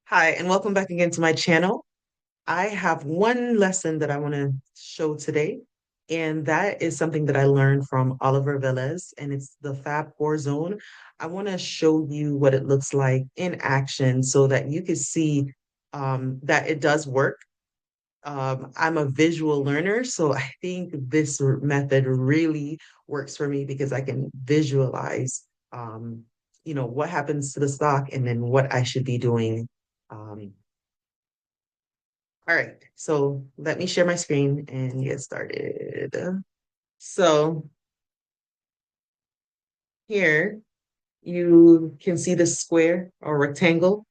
Hi, and welcome back again to my channel. I have one lesson that I want to show today, and that is something that I learned from Oliver Velez, and it's the Fab Four Zone. I want to show you what it looks like in action so that you can see that it does work. I'm a visual learner, so I think this method really works for me because I can visualize, what happens to the stock and then what I should be doing. Um, all right, so let me share my screen and get started. So here you can see the square or rectangle.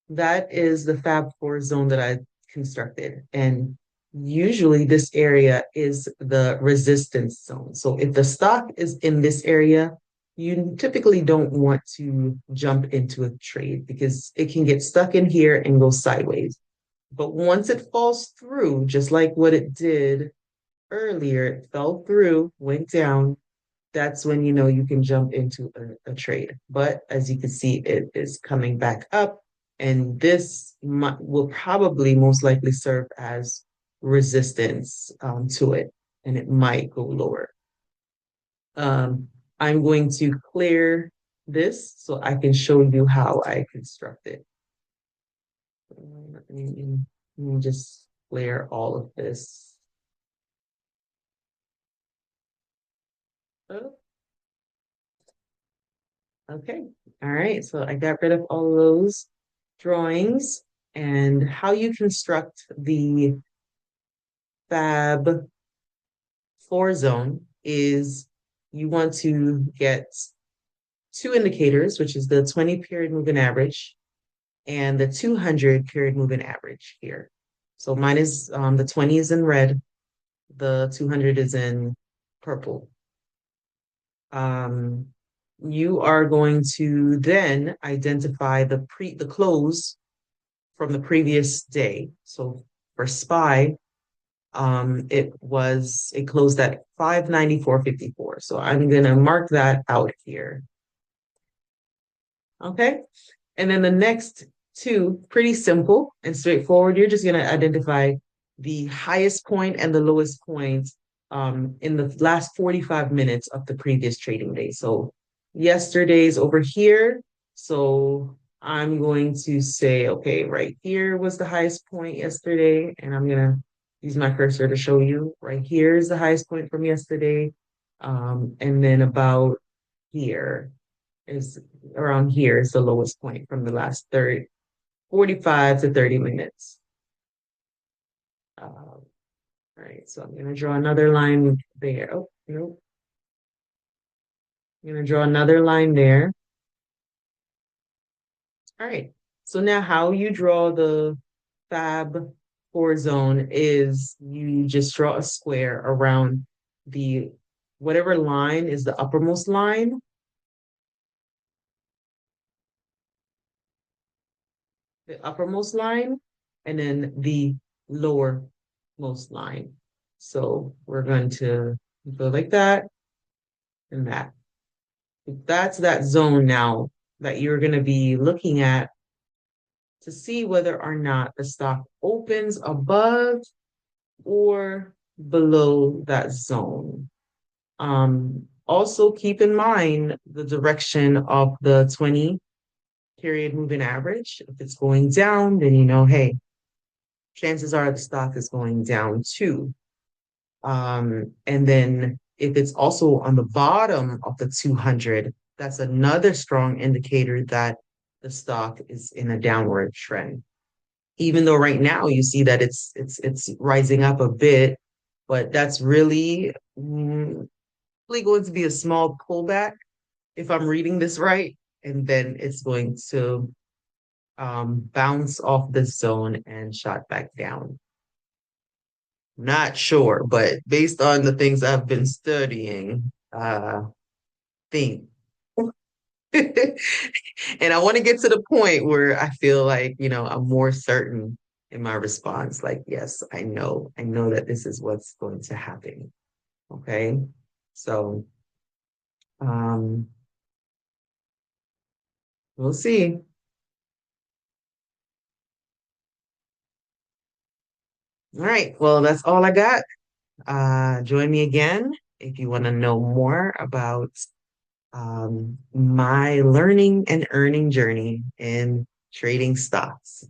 That is the Fab Four zone that I constructed. And usually this area is the resistance zone. So if the stock is in this area, you typically don't want to jump into a trade because it can get stuck in here and go sideways. But once it falls through, just like what it did earlier, it fell through, went down, that's when you know you can jump into a trade. But as you can see, it is coming back up, and this will probably most likely serve as resistance to it, and it might go lower. Um, I'm going to clear this so I can show you how I construct it. Let me just clear all of this. Oh, okay. All right. So I got rid of all of those drawings and how you construct the Fab Four zone is you want to get two indicators, which is the 20 period moving average and the 200 period moving average here. So mine is the 20 is in red, the 200 is in purple. Um, you are going to then identify the close from the previous day. So for SPY, it closed at 594.54. So I'm gonna mark that out here. Okay. And then the next two, pretty simple and straightforward. You're just gonna identify the highest point and the lowest point in the last 45 minutes of the previous trading day. So yesterday's over here. So I'm going to say, okay, right here was the highest point yesterday, and I'm gonna use my cursor to show you. Right here is the highest point from yesterday. And then about here is around here is the lowest point from the last 45 to 30 minutes. All right, so I'm going to draw another line there. Oh, nope. I'm going to draw another line there. All right, so now how you draw the Fab Four zone is you just draw a square around the whatever line is the uppermost line, and then the lowermost line. So we're going to go like that and that. That's that zone now that you're going to be looking at to see whether or not the stock opens above or below that zone. Also keep in mind the direction of the 20 period moving average. If it's going down, then you know, hey, chances are the stock is going down too. And then if it's also on the bottom of the 200, that's another strong indicator that the stock is in a downward trend. Even though right now you see that it's rising up a bit, but that's really going to be a small pullback if I'm reading this right, and then it's going to bounce off this zone and shot back down. Not sure, but based on the things I've been studying, think. And I want to get to the point where I feel like, I'm more certain in my response. Like, yes, I know that this is what's going to happen. Okay. So, um, we'll see. All right. Well, that's all I got. Join me again if you want to know more about my learning and earning journey in trading stocks.